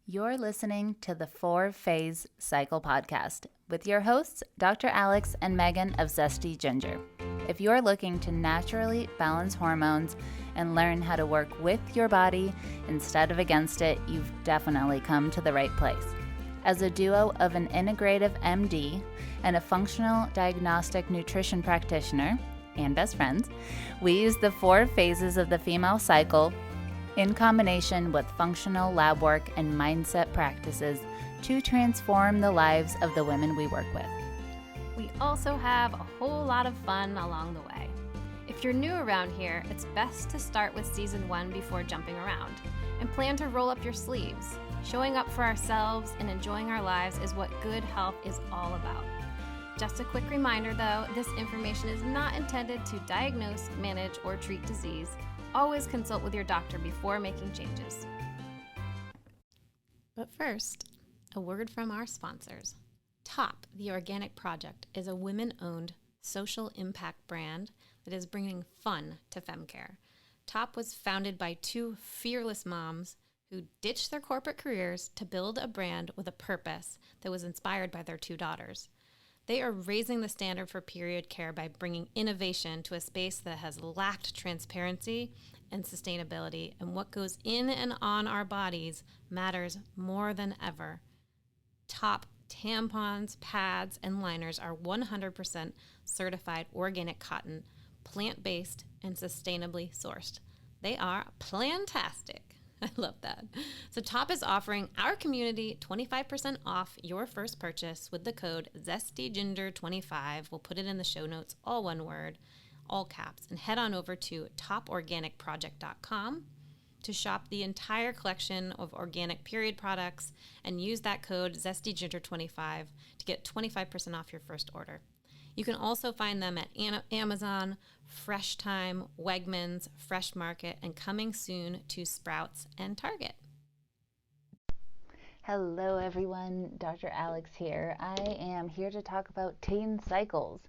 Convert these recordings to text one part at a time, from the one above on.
You're listening to the 4-Phase Cycle Podcast with your hosts, Dr. Alex and Megan of ZESTY Ginger. If you're looking to naturally balance hormones and learn how to work with your body instead of against it, you've definitely come to the right place. As a duo of an integrative MD and a functional diagnostic nutrition practitioner and best friends, we use the 4 phases of the female cycle in combination with functional lab work and mindset practices to transform the lives of the women we work with. We also have a whole lot of fun along the way. If you're new around here, it's best to start with season 1 before jumping around and plan to roll up your sleeves. Showing up for ourselves and enjoying our lives is what good health is all about. Just a quick reminder though, this information is not intended to diagnose, manage, or treat disease. Always consult with your doctor before making changes. But first, a word from our sponsors. TOP, the Organic Project, is a women-owned social impact brand that is bringing fun to femcare. TOP was founded by 2 fearless moms who ditched their corporate careers to build a brand with a purpose that was inspired by their 2 daughters. They are raising the standard for period care by bringing innovation to a space that has lacked transparency and sustainability, and what goes in and on our bodies matters more than ever. TOP tampons, pads, and liners are 100% certified organic cotton, plant-based, and sustainably sourced. They are plantastic. I love that. So TOP is offering our community 25% off your first purchase with the code ZESTYGINGER25. We'll put it in the show notes, all one word, all caps, and head on over to toporganicproject.com to shop the entire collection of organic period products and use that code ZESTYGINGER25 to get 25% off your first order. You can also find them at Amazon, Fresh Time, Wegmans, Fresh Market, and coming soon to Sprouts and Target. Hello everyone, Dr. Alex here. I am here to talk about teen cycles.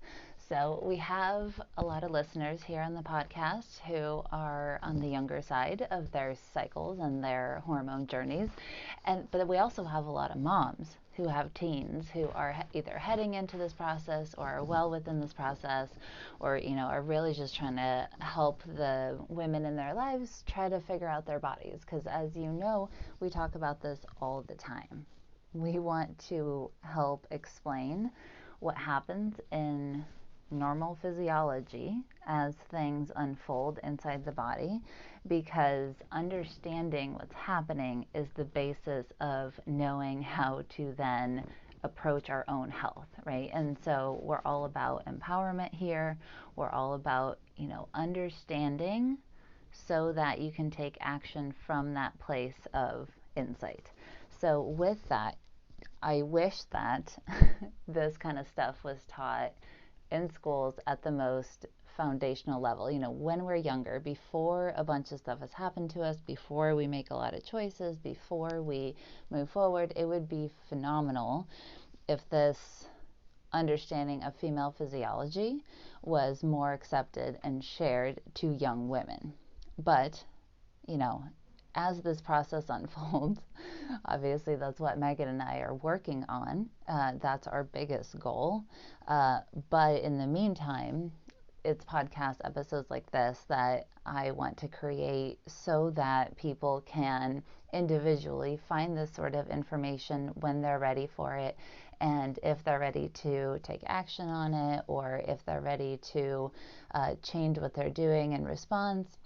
So we have a lot of listeners here on the podcast who are on the younger side of their cycles and their hormone journeys. But we also have a lot of moms who have teens who are either heading into this process or are well within this process, or are really just trying to help the women in their lives try to figure out their bodies, because as you know, we talk about this all the time. We want to help explain what happens in normal physiology as things unfold inside the body, because understanding what's happening is the basis of knowing how to then approach our own health, right? And so we're all about empowerment here. We're all about, understanding so that you can take action from that place of insight. So with that, I wish that this kind of stuff was taught in schools at the most foundational level, when we're younger, before a bunch of stuff has happened to us, before we make a lot of choices, before we move forward. It would be phenomenal if this understanding of female physiology was more accepted and shared to young women. But, as this process unfolds, obviously that's what Megan and I are working on. That's our biggest goal. But in the meantime, it's podcast episodes like this that I want to create so that people can individually find this sort of information when they're ready for it. And if they're ready to take action on it, or if they're ready to change what they're doing in response,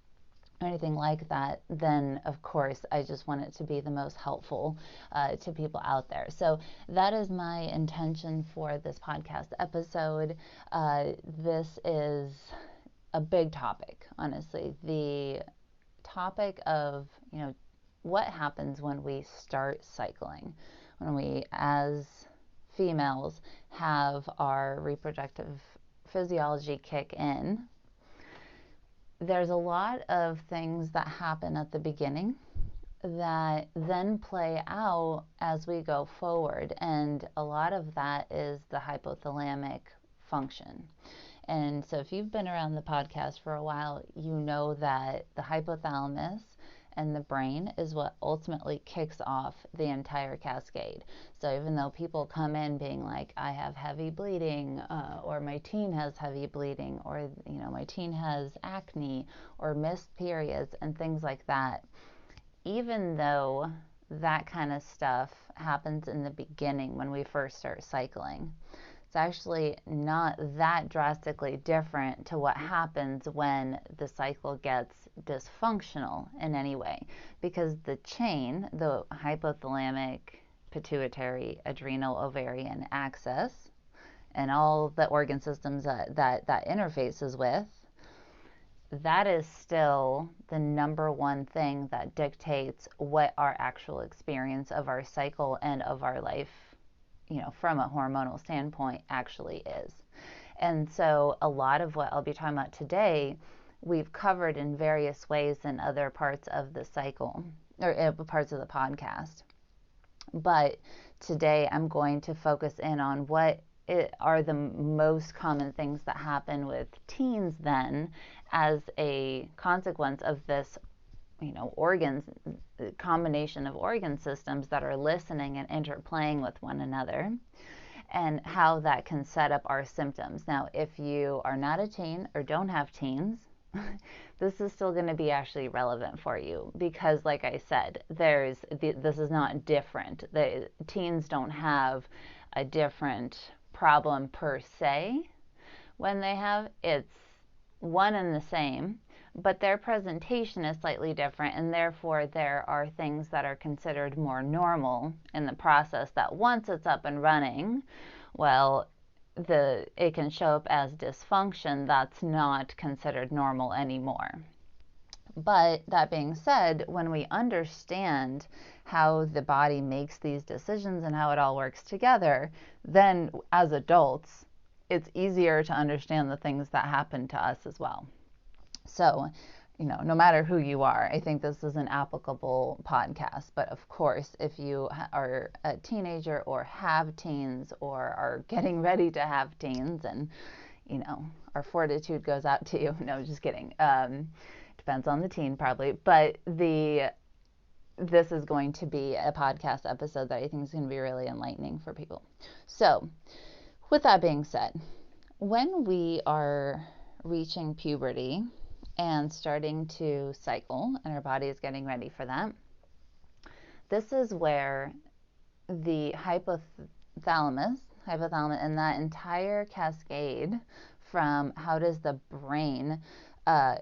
or anything like that, then of course I just want it to be the most helpful to people out there. So that is my intention for this podcast episode. This is a big topic, honestly. The topic of, what happens when we start cycling, when we as females have our reproductive physiology kick in. There's a lot of things that happen at the beginning that then play out as we go forward, and a lot of that is the hypothalamic function. And so if you've been around the podcast for a while, you know that the hypothalamus and the brain is what ultimately kicks off the entire cascade. So even though people come in being like, I have heavy bleeding, or my teen has heavy bleeding, or my teen has acne or missed periods and things like that, even though that kind of stuff happens in the beginning when we first start cycling, it's actually not that drastically different to what happens when the cycle gets dysfunctional in any way, because the chain, the hypothalamic, pituitary, adrenal, ovarian axis, and all the organ systems that interfaces with, that is still the number one thing that dictates what our actual experience of our cycle and of our life, from a hormonal standpoint, actually is. And so a lot of what I'll be talking about today, we've covered in various ways in other parts of the cycle, or parts of the podcast. But today I'm going to focus in on what are the most common things that happen with teens then as a consequence of this, organs, combination of organ systems that are listening and interplaying with one another, and how that can set up our symptoms. Now, if you are not a teen or don't have teens, this is still going to be actually relevant for you, because like I said, this is not different. The teens don't have a different problem per se when they have, it's one and the same, but their presentation is slightly different, and therefore there are things that are considered more normal in the process that once it's up and running, well, it can show up as dysfunction that's not considered normal anymore. But that being said, when we understand how the body makes these decisions and how it all works together, then as adults, it's easier to understand the things that happen to us as well. So, no matter who you are, I think this is an applicable podcast. But of course, if you are a teenager or have teens or are getting ready to have teens, and, our fortitude goes out to you. No, just kidding. Depends on the teen probably. But this is going to be a podcast episode that I think is going to be really enlightening for people. So, with that being said, when we are reaching puberty and starting to cycle, and our body is getting ready for that, this is where the hypothalamus, and that entire cascade from how does the brain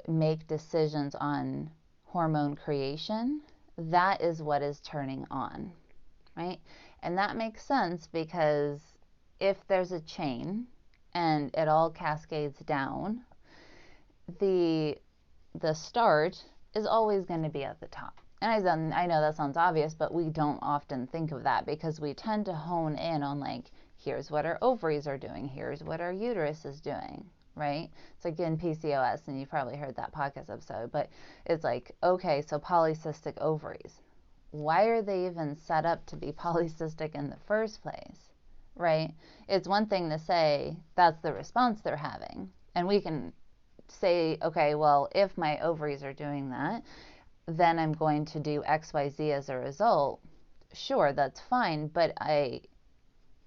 make decisions on hormone creation, that is what is turning on, right? And that makes sense because if there's a chain and it all cascades down, the start is always going to be at the top. And I know that sounds obvious, but we don't often think of that because we tend to hone in on, like, here's what our ovaries are doing, here's what our uterus is doing, right? It's like in PCOS, and you've probably heard that podcast episode, but it's like, okay, so polycystic ovaries. Why are they even set up to be polycystic in the first place, right? It's one thing to say that's the response they're having, and we can say, okay, well, if my ovaries are doing that, then I'm going to do XYZ as a result. Sure, that's fine, but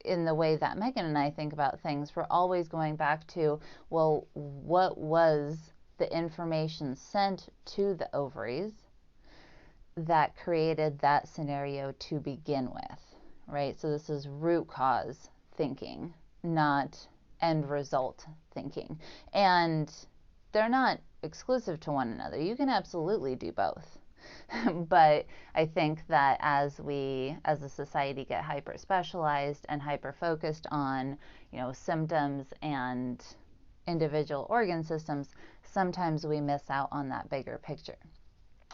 in the way that Megan and I think about things, we're always going back to, well, what was the information sent to the ovaries that created that scenario to begin with, right? So this is root cause thinking, not end result thinking. And they're not exclusive to one another. You can absolutely do both. But I think that as we, as a society, get hyper specialized and hyper focused on, symptoms and individual organ systems, sometimes we miss out on that bigger picture.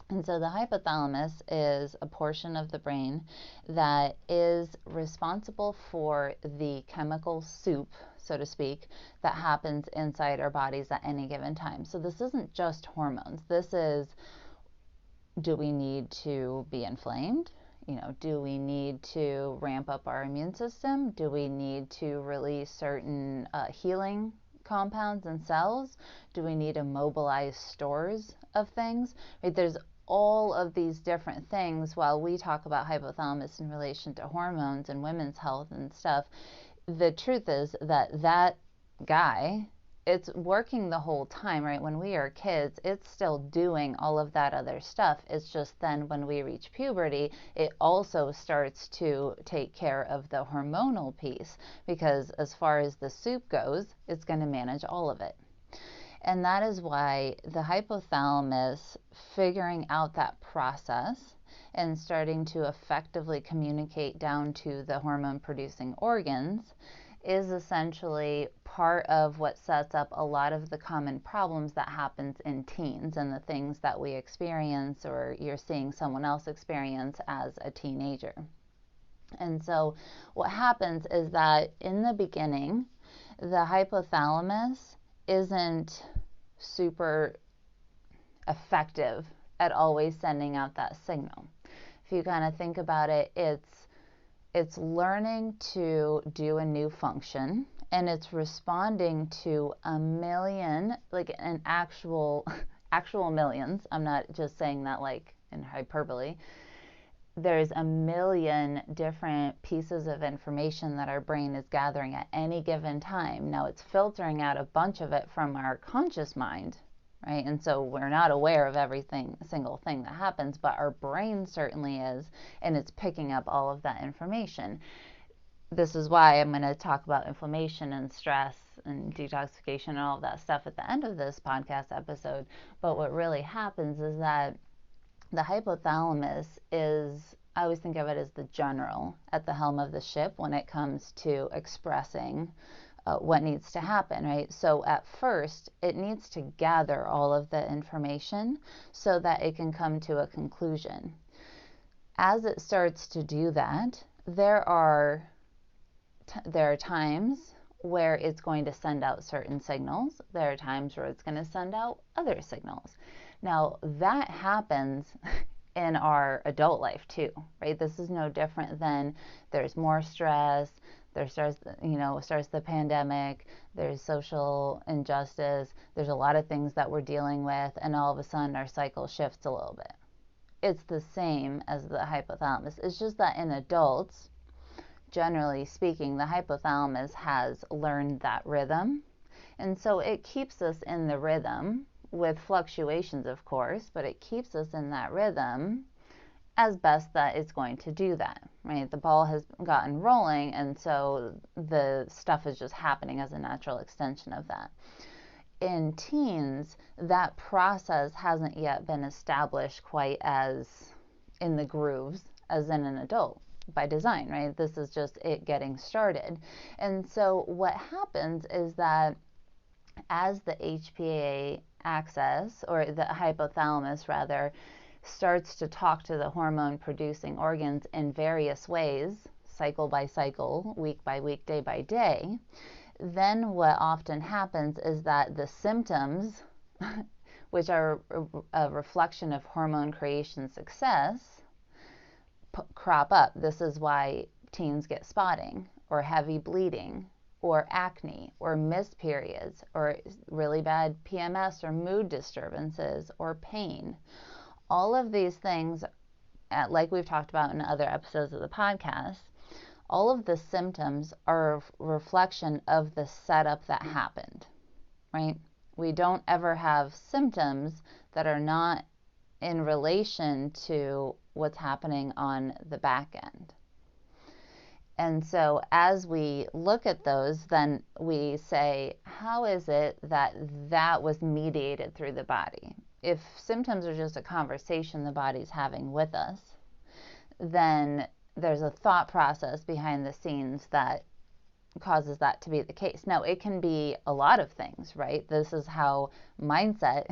And so the hypothalamus is a portion of the brain that is responsible for the chemical soup, so to speak, that happens inside our bodies at any given time. So this isn't just hormones. This is, do we need to be inflamed? Do we need to ramp up our immune system? Do we need to release certain healing compounds and cells? Do we need to mobilize stores of things? Right? There's all of these different things, while we talk about hypothalamus in relation to hormones and women's health and stuff, the truth is that that guy, it's working the whole time, right? When we are kids, it's still doing all of that other stuff. It's just then when we reach puberty, it also starts to take care of the hormonal piece, because as far as the soup goes, it's going to manage all of it. And that is why the hypothalamus, figuring out that process and starting to effectively communicate down to the hormone producing organs, is essentially part of what sets up a lot of the common problems that happens in teens and the things that we experience or you're seeing someone else experience as a teenager. And so what happens is that in the beginning, the hypothalamus isn't super effective at always sending out that signal. If you kind of think about it, it's learning to do a new function, and it's responding to a million, like an actual millions. I'm not just saying that like in hyperbole. There's a million different pieces of information that our brain is gathering at any given time. Now it's filtering out a bunch of it from our conscious mind, right? And so we're not aware of single thing that happens, but our brain certainly is, and it's picking up all of that information. This is why I'm going to talk about inflammation and stress and detoxification and all of that stuff at the end of this podcast episode. But what really happens is that the hypothalamus is, I always think of it as the general at the helm of the ship when it comes to expressing what needs to happen, right? So at first, it needs to gather all of the information so that it can come to a conclusion. As it starts to do that, there are times where it's going to send out certain signals. There are times where it's going to send out other signals. Now, that happens in our adult life too, right? This is no different than there's more stress, there starts the pandemic, there's social injustice, there's a lot of things that we're dealing with, and all of a sudden our cycle shifts a little bit. It's the same as the hypothalamus. It's just that in adults, generally speaking, the hypothalamus has learned that rhythm, and so it keeps us in the rhythm with fluctuations, of course, but it keeps us in that rhythm as best that it's going to do that, right? The ball has gotten rolling, and so the stuff is just happening as a natural extension of that. In teens, that process hasn't yet been established quite as in the grooves as in an adult by design, right? This is just it getting started. And so what happens is that as the HPA axis, or the hypothalamus rather, starts to talk to the hormone producing organs in various ways, cycle by cycle, week by week, day by day, then what often happens is that the symptoms, which are a reflection of hormone creation success, crop up. This is why teens get spotting or heavy bleeding or acne or missed periods or really bad PMS or mood disturbances or pain. All of these things, like we've talked about in other episodes of the podcast, all of the symptoms are a reflection of the setup that happened, right? We don't ever have symptoms that are not in relation to what's happening on the back end. And so as we look at those, then we say, how is it that that was mediated through the body? If symptoms are just a conversation the body's having with us, then there's a thought process behind the scenes that causes that to be the case. Now, it can be a lot of things, right? This is how mindset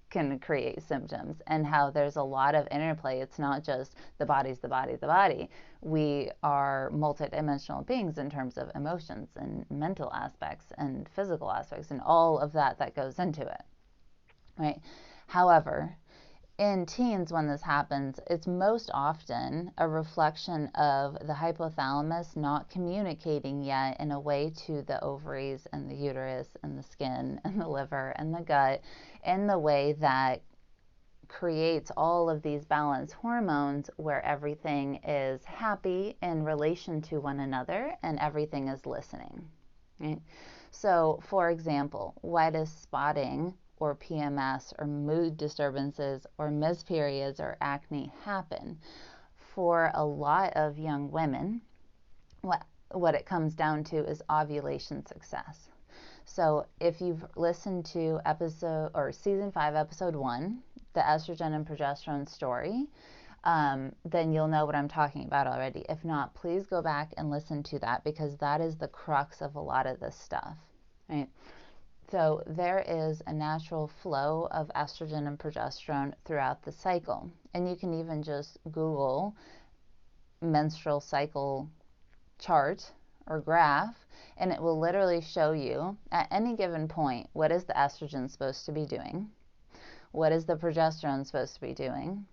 can create symptoms, and how there's a lot of interplay. It's not just the body's the body. We are multidimensional beings in terms of emotions and mental aspects and physical aspects and all of that goes into it, right? However, in teens, when this happens, it's most often a reflection of the hypothalamus not communicating yet in a way to the ovaries and the uterus and the skin and the liver and the gut in the way that creates all of these balanced hormones where everything is happy in relation to one another and everything is listening. Right? So, for example, why does spotting or PMS or mood disturbances or missed periods or acne happen? For a lot of young women, what it comes down to is ovulation success. So if you've listened to season 5, episode 1, the estrogen and progesterone story, then you'll know what I'm talking about already. If not, please go back and listen to that, because that is the crux of a lot of this stuff, right? So there is a natural flow of estrogen and progesterone throughout the cycle. And you can even just Google menstrual cycle chart or graph, and it will literally show you at any given point, what is the estrogen supposed to be doing? What is the progesterone supposed to be doing?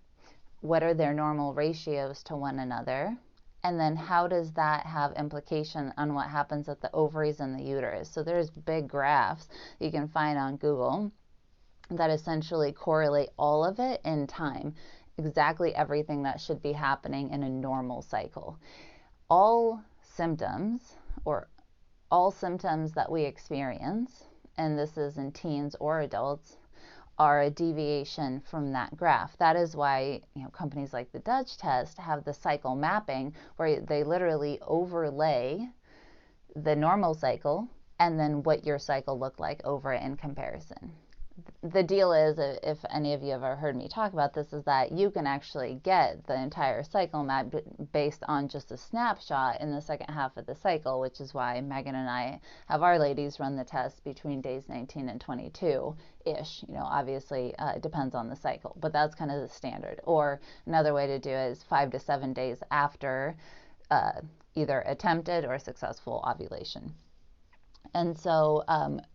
What are their normal ratios to one another? And then how does that have implication on what happens at the ovaries and the uterus? So there's big graphs you can find on Google that essentially correlate all of it in time, exactly everything that should be happening in a normal cycle. All symptoms that we experience, and this is in teens or adults, are a deviation from that graph. That is why companies like the Dutch test have the cycle mapping, where they literally overlay the normal cycle and then what your cycle looked like over it in comparison. The deal is, if any of you have ever heard me talk about this, is that you can actually get the entire cycle map based on just a snapshot in the second half of the cycle, which is why Megan and I have our ladies run the test between days 19 and 22-ish. Obviously it depends on the cycle, but that's kind of the standard. Or another way to do it is 5 to 7 days after either attempted or successful ovulation. And so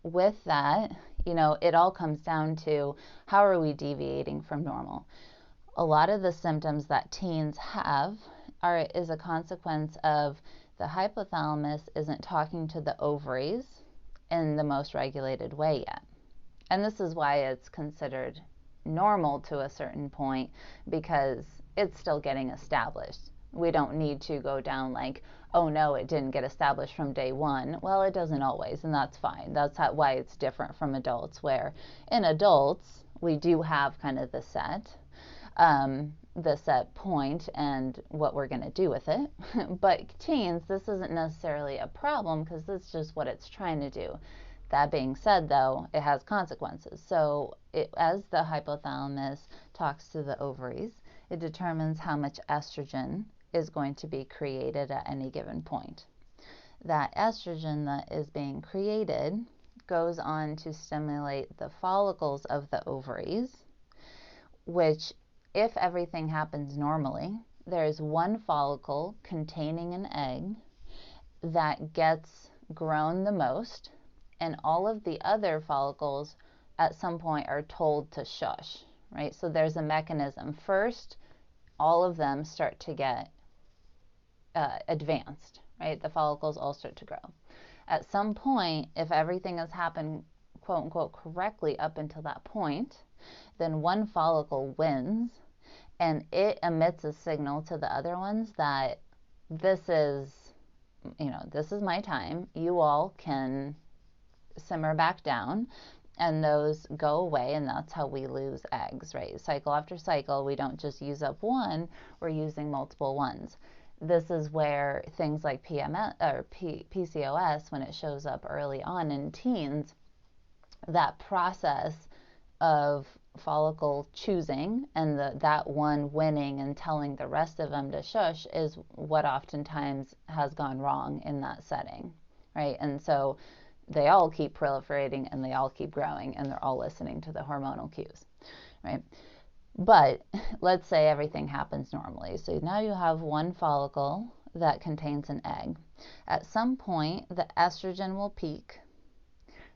with that, it all comes down to, how are we deviating from normal? A lot of the symptoms that teens have is a consequence of the hypothalamus isn't talking to the ovaries in the most regulated way yet. And this is why it's considered normal to a certain point, because it's still getting established. We don't need to go down like, oh no, it didn't get established from day one. Well, it doesn't always, and that's fine. That's why it's different from adults, where in adults, we do have kind of the set point and what we're going to do with it. But teens, this isn't necessarily a problem, because it's just what it's trying to do. That being said, though, it has consequences. So as the hypothalamus talks to the ovaries, it determines how much estrogen is going to be created at any given point. That estrogen that is being created goes on to stimulate the follicles of the ovaries, which, if everything happens normally, there is one follicle containing an egg that gets grown the most, and all of the other follicles at some point are told to shush, right? So there's a mechanism. First, all of them start to get advanced, right? The follicles all start to grow. At some point, if everything has happened, quote unquote, correctly up until that point, then one follicle wins, and it emits a signal to the other ones that this is my time. You all can simmer back down, and those go away, and that's how we lose eggs, right? Cycle after cycle, we don't just use up one, we're using multiple ones. This is where things like PMS or PCOS, when it shows up early on in teens, that process of follicle choosing and that one winning and telling the rest of them to shush is what oftentimes has gone wrong in that setting, right? And so they all keep proliferating and they all keep growing, and they're all listening to the hormonal cues, right? But let's say everything happens normally. So now you have one follicle that contains an egg. At some point, the estrogen will peak.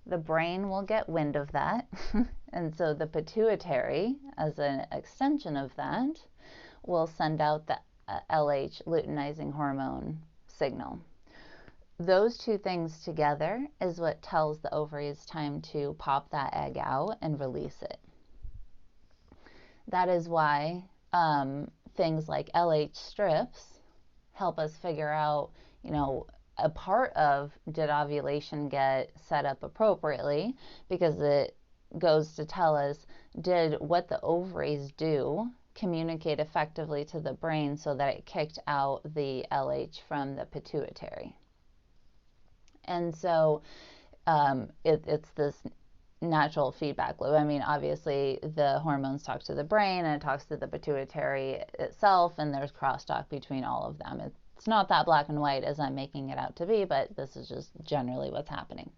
The brain will get wind of that. And so the pituitary, as an extension of that, will send out the LH, luteinizing hormone signal. Those two things together is what tells the ovaries time to pop that egg out and release it. That is why things like LH strips help us figure out, a part of did ovulation get set up appropriately, because it goes to tell us, did what the ovaries do communicate effectively to the brain so that it kicked out the LH from the pituitary. And so it's this natural feedback loop. I mean, obviously the hormones talk to the brain and it talks to the pituitary itself, and there's crosstalk between all of them. It's not that black and white as I'm making it out to be, but this is just generally what's happening.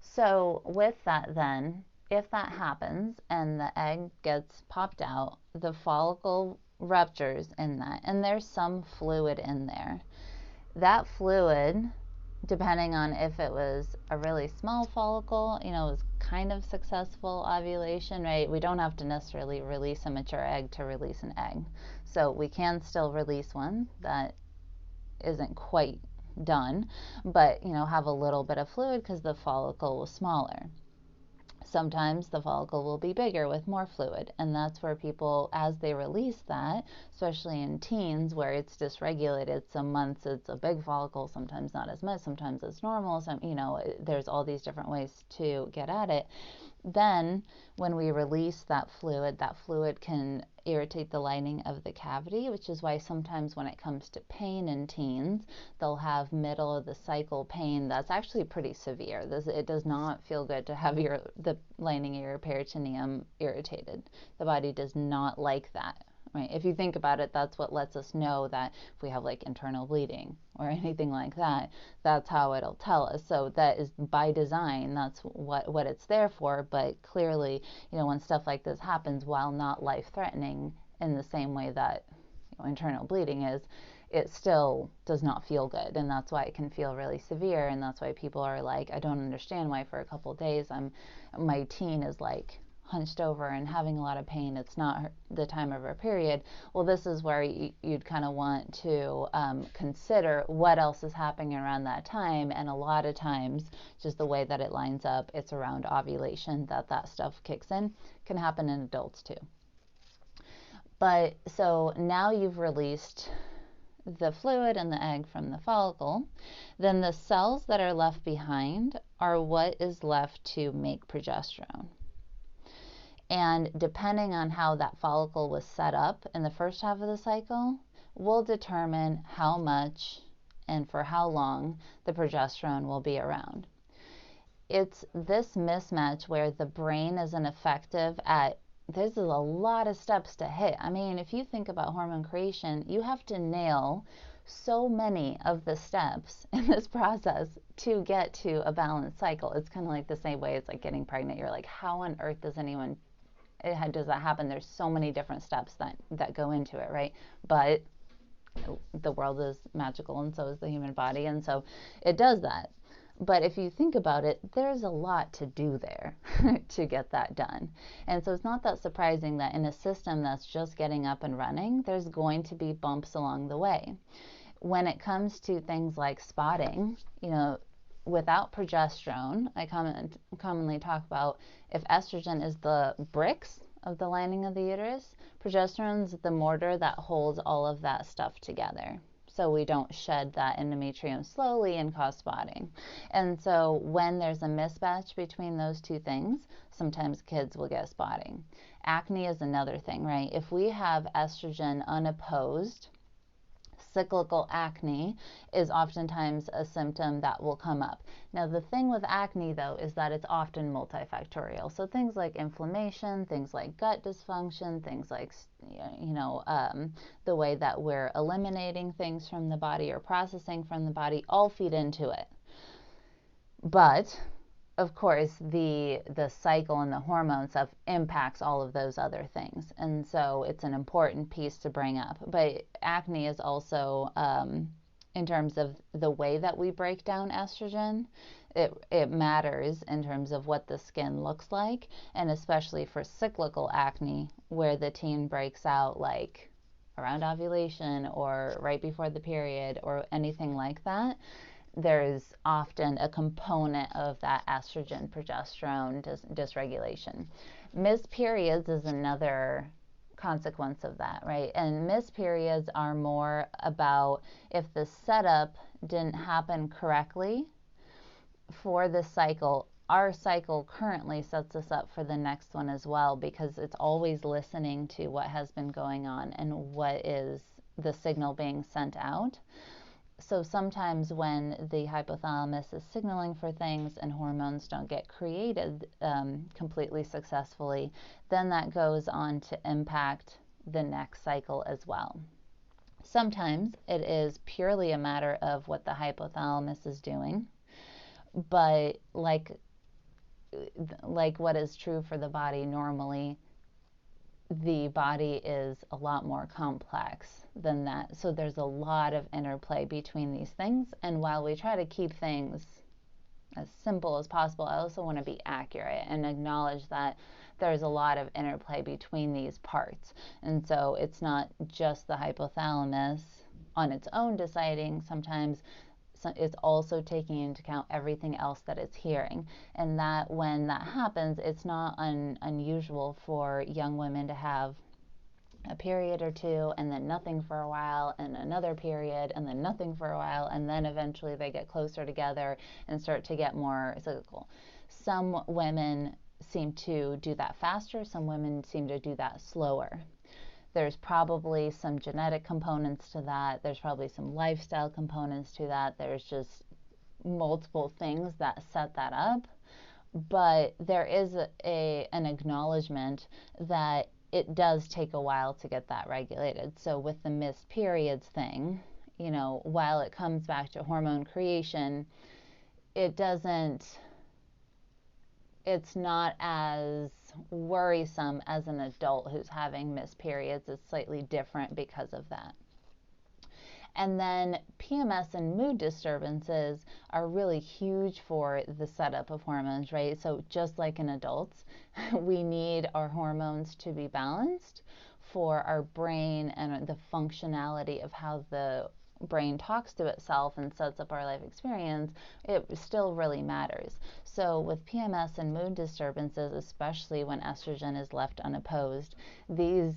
So with that then, if that happens and the egg gets popped out, the follicle ruptures in that, and there's some fluid in there. That fluid, depending on if it was a really small follicle, it was kind of successful ovulation, right? We don't have to necessarily release a mature egg to release an egg. So we can still release one that isn't quite done, but have a little bit of fluid because the follicle was smaller. Sometimes the follicle will be bigger with more fluid, and that's where people, as they release that, especially in teens where it's dysregulated, some months it's a big follicle, sometimes not as much, sometimes it's normal, there's all these different ways to get at it. Then when we release that fluid can irritate the lining of the cavity, which is why sometimes when it comes to pain in teens, they'll have middle of the cycle pain that's actually pretty severe. It does not feel good to have the lining of your peritoneum irritated. The body does not like that. Right? If you think about it, that's what lets us know that if we have like internal bleeding or anything like that, that's how it'll tell us. So that is by design, that's what it's there for. But clearly, when stuff like this happens, while not life-threatening in the same way that internal bleeding is, it still does not feel good, and that's why it can feel really severe. And that's why people are like, I don't understand why for a couple of days my teen is like hunched over and having a lot of pain. It's not the time of her period. Well, this is where you'd kind of want to consider what else is happening around that time. And a lot of times, just the way that it lines up, it's around ovulation that stuff kicks in. Can happen in adults too. But so now you've released the fluid and the egg from the follicle, then the cells that are left behind are what is left to make progesterone. And depending on how that follicle was set up in the first half of the cycle, will determine how much and for how long the progesterone will be around. It's this mismatch where the brain isn't effective at, there's a lot of steps to hit. I mean, if you think about hormone creation, you have to nail so many of the steps in this process to get to a balanced cycle. It's kind of like the same way it's like getting pregnant. You're like, how on earth does that happen? There's so many different steps that go into it, right? But the world is magical, and so is the human body, and so it does that. But if you think about it, there's a lot to do there to get that done. And so it's not that surprising that in a system that's just getting up and running, there's going to be bumps along the way. When it comes to things like spotting, without progesterone, I commonly talk about if estrogen is the bricks of the lining of the uterus, progesterone is the mortar that holds all of that stuff together, so we don't shed that endometrium slowly and cause spotting. And so when there's a mismatch between those two things, sometimes kids will get spotting. Acne is another thing, right? If we have estrogen unopposed, cyclical acne is oftentimes a symptom that will come up. Now, the thing with acne, though, is that it's often multifactorial. So things like inflammation, things like gut dysfunction, things like, the way that we're eliminating things from the body or processing from the body all feed into it. But of course, the cycle and the hormone stuff impacts all of those other things. And so it's an important piece to bring up. But acne is also, in terms of the way that we break down estrogen, it matters in terms of what the skin looks like. And especially for cyclical acne, where the teen breaks out like around ovulation or right before the period or anything like that, there's often a component of that estrogen progesterone dysregulation. Missed periods is another consequence of that, right? And missed periods are more about if the setup didn't happen correctly for the cycle. Our cycle currently sets us up for the next one as well, because it's always listening to what has been going on and what is the signal being sent out. So sometimes when the hypothalamus is signaling for things and hormones don't get created completely successfully, then that goes on to impact the next cycle as well. Sometimes it is purely a matter of what the hypothalamus is doing, but like what is true for the body normally, the body is a lot more complex than that. So there's a lot of interplay between these things. And while we try to keep things as simple as possible, I also want to be accurate and acknowledge that there's a lot of interplay between these parts. And so it's not just the hypothalamus on its own deciding. Sometimes it's also taking into account everything else that it's hearing. And that when that happens, it's not unusual for young women to have a period or two and then nothing for a while, and another period and then nothing for a while, and then eventually they get closer together and start to get more cyclical. Some women seem to do that faster, some women seem to do that slower. There's probably some genetic components to that. There's probably some lifestyle components to that. There's just multiple things that set that up. But there is an acknowledgement that it does take a while to get that regulated. So with the missed periods thing, you know, while it comes back to hormone creation, it's not as worrisome as an adult who's having missed periods. It's slightly different because of that. And then PMS and mood disturbances are really huge for the setup of hormones, right? So just like in adults, we need our hormones to be balanced for our brain and the functionality of how the brain talks to itself and sets up our life experience. It still really matters. So with PMS and mood disturbances, especially when estrogen is left unopposed, these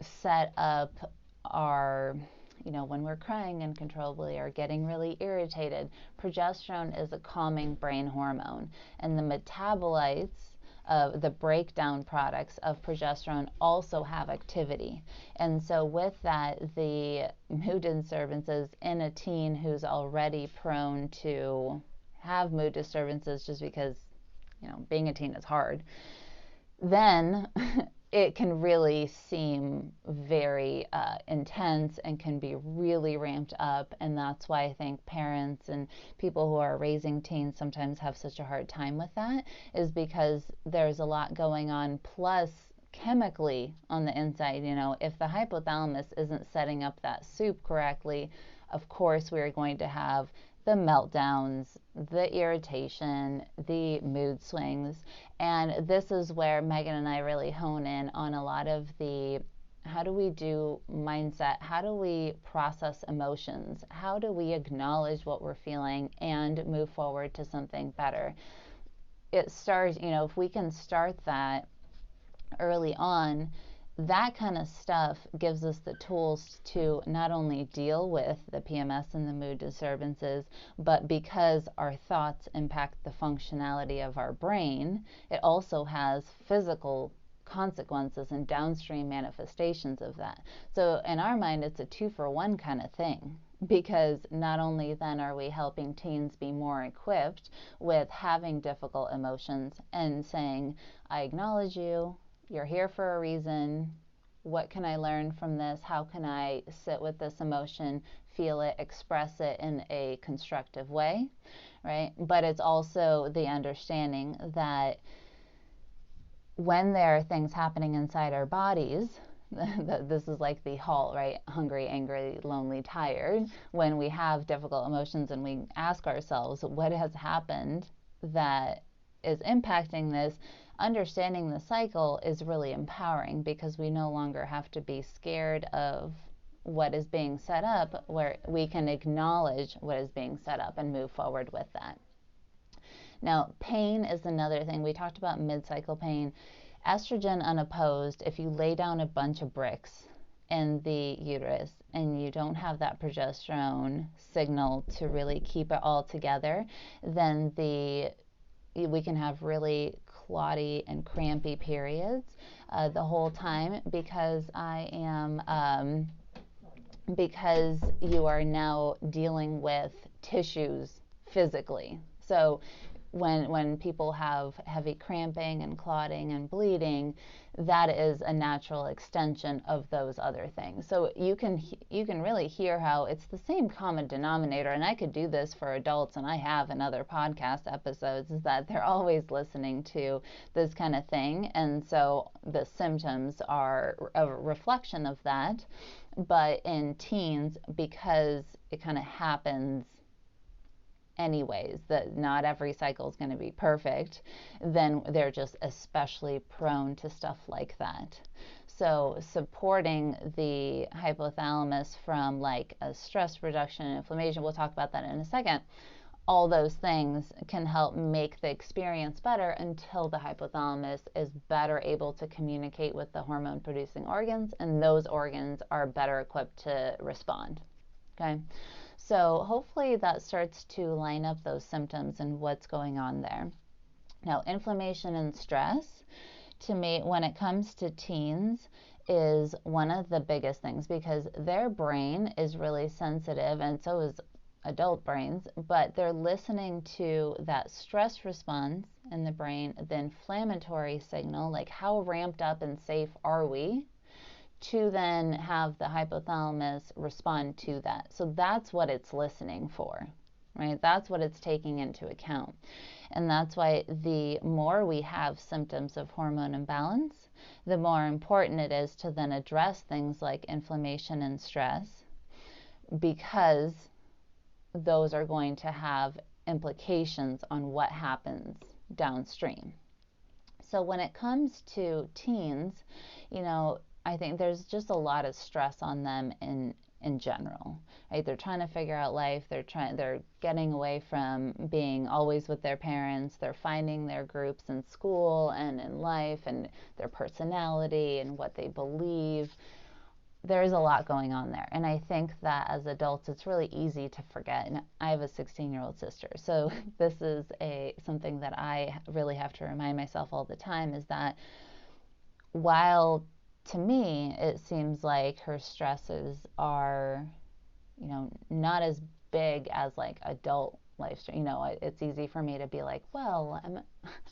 set up our, you know, when we're crying uncontrollably or getting really irritated, progesterone is a calming brain hormone, and the metabolites of the breakdown products of progesterone also have activity. And so with that, the mood disturbances in a teen who's already prone to have mood disturbances just because, you know, being a teen is hard, then it can really seem very intense and can be really ramped up. And that's why I think parents and people who are raising teens sometimes have such a hard time with that, is because there's a lot going on. Plus, chemically on the inside, you know, if the hypothalamus isn't setting up that soup correctly, of course we're going to have the meltdowns, the irritation, the mood swings. And this is where Megan and I really hone in on a lot of the, how do we do mindset? How do we process emotions? How do we acknowledge what we're feeling and move forward to something better? It starts, you know, if we can start that early on, that kind of stuff gives us the tools to not only deal with the PMS and the mood disturbances, but because our thoughts impact the functionality of our brain, it also has physical consequences and downstream manifestations of that. So in our mind, it's a 2-for-1 kind of thing, because not only then are we helping teens be more equipped with having difficult emotions and saying, I acknowledge you, you're here for a reason. What can I learn from this? How can I sit with this emotion, feel it, express it in a constructive way, right? But it's also the understanding that when there are things happening inside our bodies, this is like the HALT, right? Hungry, angry, lonely, tired. When we have difficult emotions and we ask ourselves, what has happened that is impacting this? Understanding the cycle is really empowering, because we no longer have to be scared of what is being set up, where we can acknowledge what is being set up and move forward with that. Now, pain is another thing. We talked about mid-cycle pain. Estrogen unopposed, if you lay down a bunch of bricks in the uterus and you don't have that progesterone signal to really keep it all together, then we can have really clotty and crampy periods the whole time, because because you are now dealing with tissues physically. So when people have heavy cramping and clotting and bleeding, that is a natural extension of those other things. So you can really hear how it's the same common denominator, and I could do this for adults, and I have in other podcast episodes, is that they're always listening to this kind of thing, and so the symptoms are a reflection of that. But in teens, because it kind of happens anyways, that not every cycle is going to be perfect, then they're just especially prone to stuff like that. So supporting the hypothalamus from like a stress reduction and inflammation, we'll talk about that in a second, all those things can help make the experience better until the hypothalamus is better able to communicate with the hormone producing organs, and those organs are better equipped to respond. Okay. So hopefully that starts to line up those symptoms and what's going on there. Now, inflammation and stress, to me, when it comes to teens, is one of the biggest things, because their brain is really sensitive, and so is adult brains, but they're listening to that stress response in the brain, the inflammatory signal, like how ramped up and safe are we, to then have the hypothalamus respond to that. So that's what it's listening for, right? That's what it's taking into account. And that's why the more we have symptoms of hormone imbalance, the more important it is to then address things like inflammation and stress, because those are going to have implications on what happens downstream. So when it comes to teens, I think there's just a lot of stress on them in general, right? They're trying to figure out life. They're getting away from being always with their parents. They're finding their groups in school and in life, and their personality and what they believe. There's a lot going on there. And I think that as adults, it's really easy to forget. And I have a 16-year-old sister. So this is something that I really have to remind myself all the time, is that while to me it seems like her stresses are, not as big as like adult life. It's easy for me to be like, well,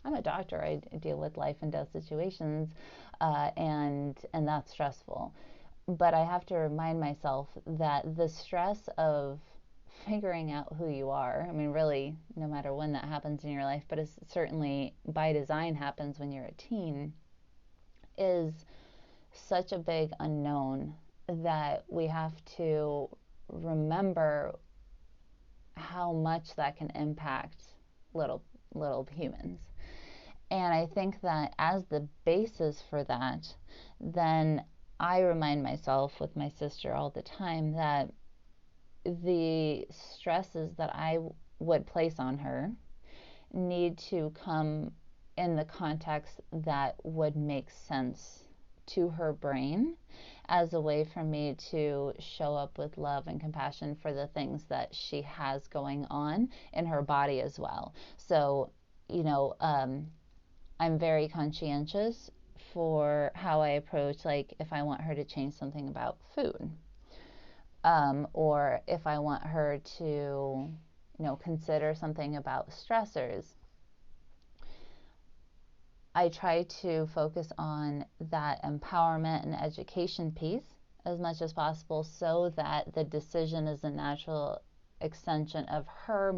I'm a doctor. I deal with life and death situations, and that's stressful. But I have to remind myself that the stress of figuring out who you are, really, no matter when that happens in your life, but it certainly by design happens when you're a teen, is such a big unknown that we have to remember how much that can impact little humans. And I think that as the basis for that, then I remind myself with my sister all the time that the stresses that I would place on her need to come in the context that would make sense to her brain, as a way for me to show up with love and compassion for the things that she has going on in her body as well. So, I'm very conscientious for how I approach, like if I want her to change something about food, or if I want her to, consider something about stressors. I try to focus on that empowerment and education piece as much as possible, so that the decision is a natural extension of her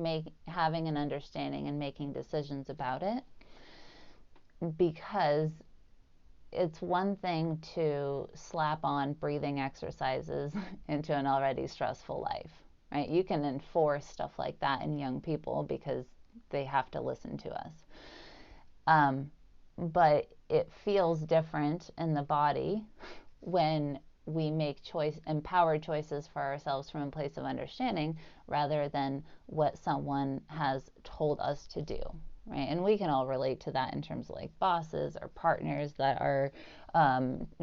having an understanding and making decisions about it. Because it's one thing to slap on breathing exercises into an already stressful life, right? You can enforce stuff like that in young people because they have to listen to us. But it feels different in the body when we make empowered choices for ourselves from a place of understanding, rather than what someone has told us to do, right? And we can all relate to that in terms of like bosses or partners that are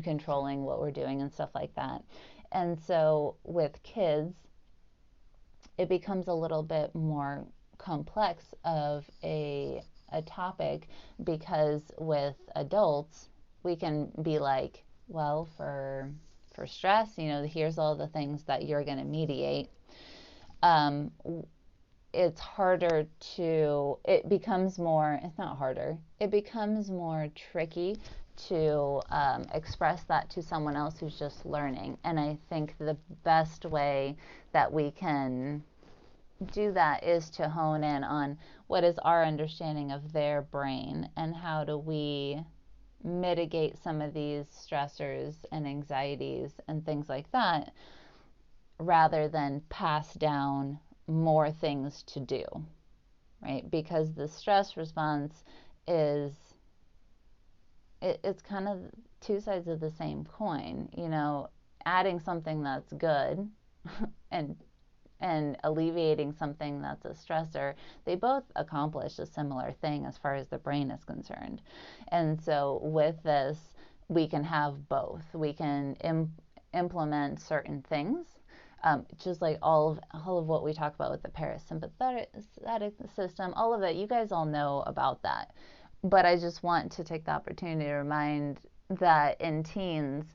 controlling what we're doing and stuff like that. And so with kids, it becomes a little bit more complex of a topic, because with adults, we can be like, well, for stress, here's all the things that you're going to mediate. Um, it's harder to, it becomes more, it's not harder, it becomes more tricky to express that to someone else who's just learning. And I think the best way that we can do that is to hone in on what is our understanding of their brain, and how do we mitigate some of these stressors and anxieties and things like that, rather than pass down more things to do, right? Because the stress response is, it's kind of two sides of the same coin. Adding something that's good and alleviating something that's a stressor, they both accomplish a similar thing as far as the brain is concerned. And so with this, we can have both. We can implement certain things, just like all of what we talk about with the parasympathetic system, all of that. You guys all know about that. But I just want to take the opportunity to remind that in teens,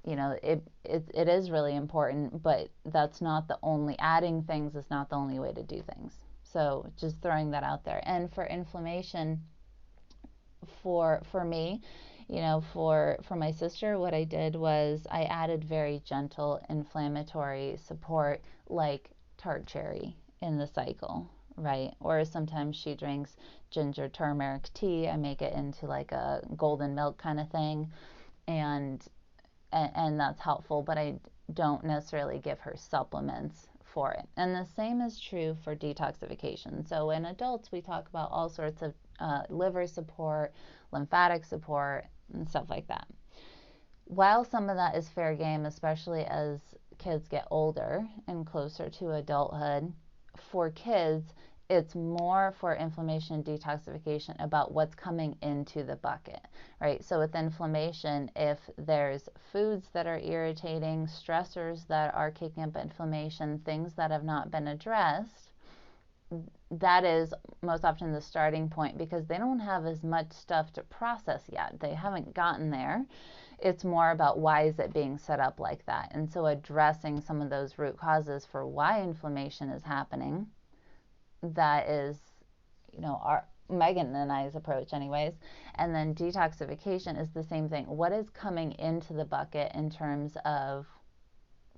it is really important, but that's not the only, adding things is not the only way to do things. So just throwing that out there. And for inflammation, for me, for my sister, what I did was I added very gentle inflammatory support, like tart cherry in the cycle, right? Or sometimes she drinks ginger turmeric tea. I make it into like a golden milk kind of thing, and that's helpful, but I don't necessarily give her supplements for it. And the same is true for detoxification. So in adults, we talk about all sorts of liver support, lymphatic support, and stuff like that. While some of that is fair game, especially as kids get older and closer to adulthood, for kids, it's more for inflammation and detoxification about what's coming into the bucket, right? So with inflammation, if there's foods that are irritating, stressors that are kicking up inflammation, things that have not been addressed, that is most often the starting point, because they don't have as much stuff to process yet. They haven't gotten there. It's more about why is it being set up like that. And so addressing some of those root causes for why inflammation is happening, that is, our Megan and I's approach anyways. And then detoxification is the same thing. What is coming into the bucket in terms of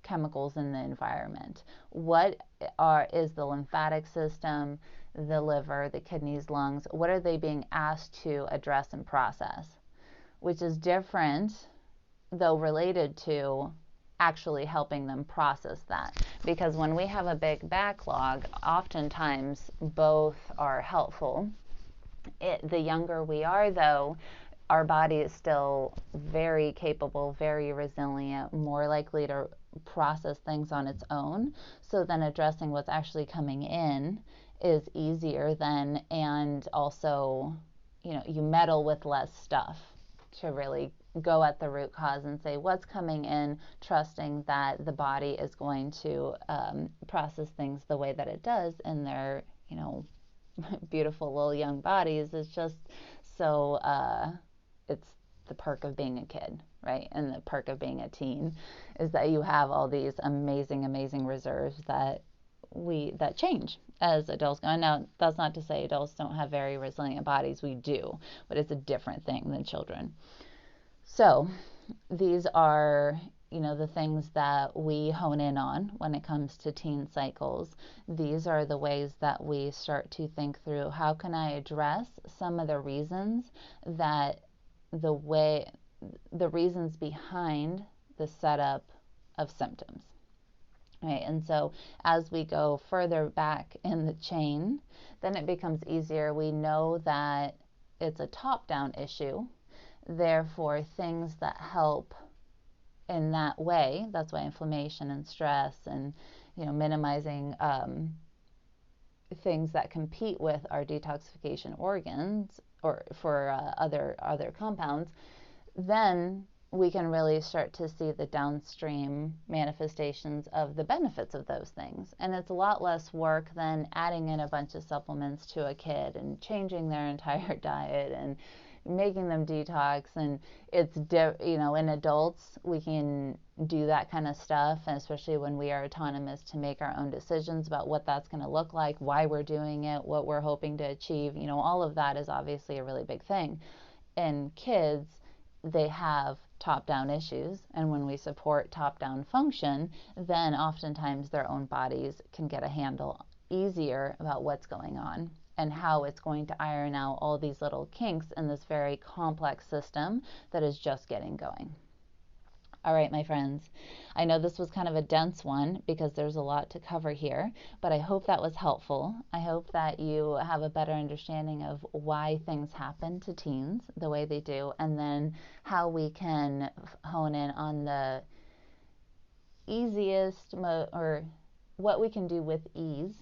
chemicals in the environment? What is the lymphatic system, the liver, the kidneys, lungs, what are they being asked to address and process? Which is different, though related to actually helping them process that. Because when we have a big backlog, oftentimes both are helpful. The younger we are, though, our body is still very capable, very resilient, more likely to process things on its own. So then addressing what's actually coming in is easier then, and also, you meddle with less stuff to really go at the root cause and say what's coming in, trusting that the body is going to process things the way that it does in their, beautiful little young bodies. Is just so, it's the perk of being a kid, right? And the perk of being a teen is that you have all these amazing, amazing reserves that change as adults. Now, that's not to say adults don't have very resilient bodies. We do, but it's a different thing than children. So these are, the things that we hone in on when it comes to teen cycles. These are the ways that we start to think through, how can I address some of the reasons that the reasons behind the setup of symptoms. Right? And so as we go further back in the chain, then it becomes easier. We know that it's a top-down issue. Therefore, things that help in that way, that's why inflammation and stress and, minimizing things that compete with our detoxification organs or for other compounds, then we can really start to see the downstream manifestations of the benefits of those things. And it's a lot less work than adding in a bunch of supplements to a kid and changing their entire diet and making them detox. And it's in adults we can do that kind of stuff, and especially when we are autonomous to make our own decisions about what that's going to look like, why we're doing it, what we're hoping to achieve. All of that is obviously a really big thing. In kids, they have top-down issues, and when we support top-down function, then oftentimes their own bodies can get a handle easier about what's going on and how it's going to iron out all these little kinks in this very complex system that is just getting going. All right, my friends, I know this was kind of a dense one because there's a lot to cover here, but I hope that was helpful. I hope that you have a better understanding of why things happen to teens the way they do, and then how we can hone in on the easiest or what we can do with ease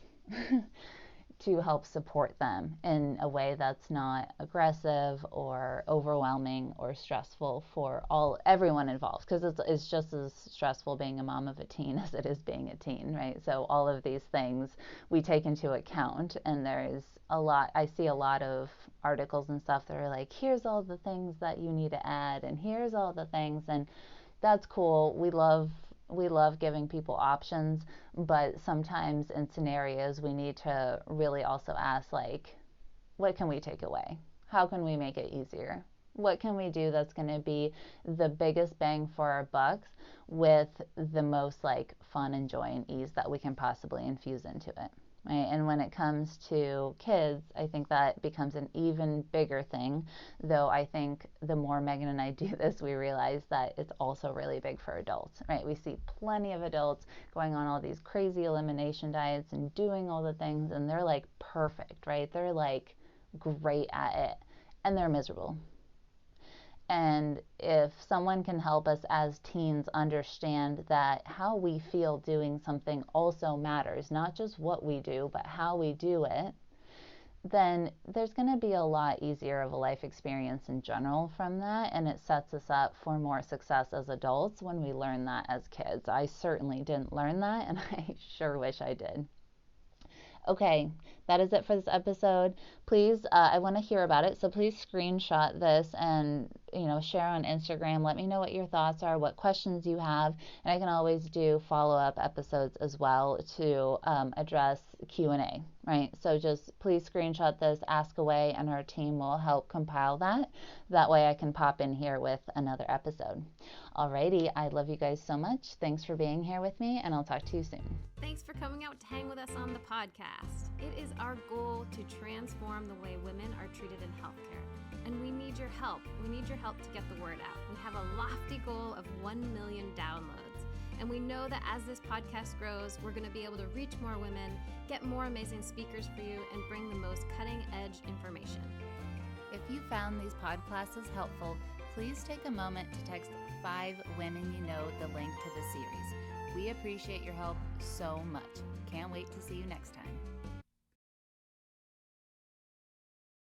to help support them in a way that's not aggressive or overwhelming or stressful for everyone involved, because it's just as stressful being a mom of a teen as it is being a teen, right? So all of these things we take into account, and there's I see a lot of articles and stuff that are like, here's all the things that you need to add, and here's all the things, and that's cool. We love giving people options, but sometimes in scenarios we need to really also ask, like, what can we take away? How can we make it easier? What can we do that's going to be the biggest bang for our bucks with the most fun and joy and ease that we can possibly infuse into it? Right? And when it comes to kids, I think that becomes an even bigger thing, though I think the more Megan and I do this, we realize that it's also really big for adults, right? We see plenty of adults going on all these crazy elimination diets and doing all the things, and they're perfect, right? They're great at it, and they're miserable. And if someone can help us as teens understand that how we feel doing something also matters, not just what we do, but how we do it, then there's going to be a lot easier of a life experience in general from that, and it sets us up for more success as adults when we learn that as kids. I certainly didn't learn that, and I sure wish I did. Okay, that is it for this episode. Please, I want to hear about it, so please screenshot this and share on Instagram. Let me know what your thoughts are, what questions you have, and I can always do follow-up episodes as well to address Q&A, right? So just please screenshot this, ask away, and our team will help compile that. That way I can pop in here with another episode. Alrighty, I love you guys so much. Thanks for being here with me, and I'll talk to you soon. Thanks for coming out to hang with us on the podcast. It is our goal to transform the way women are treated in healthcare, and we need your help. We need your help to get the word out. We have a lofty goal of 1 million downloads, and we know that as this podcast grows, we're going to be able to reach more women, get more amazing speakers for you, and bring the most cutting-edge information. If you found these podcasts helpful, please take a moment to text 5 women you know the link to the series. We appreciate your help so much. Can't wait to see you next time.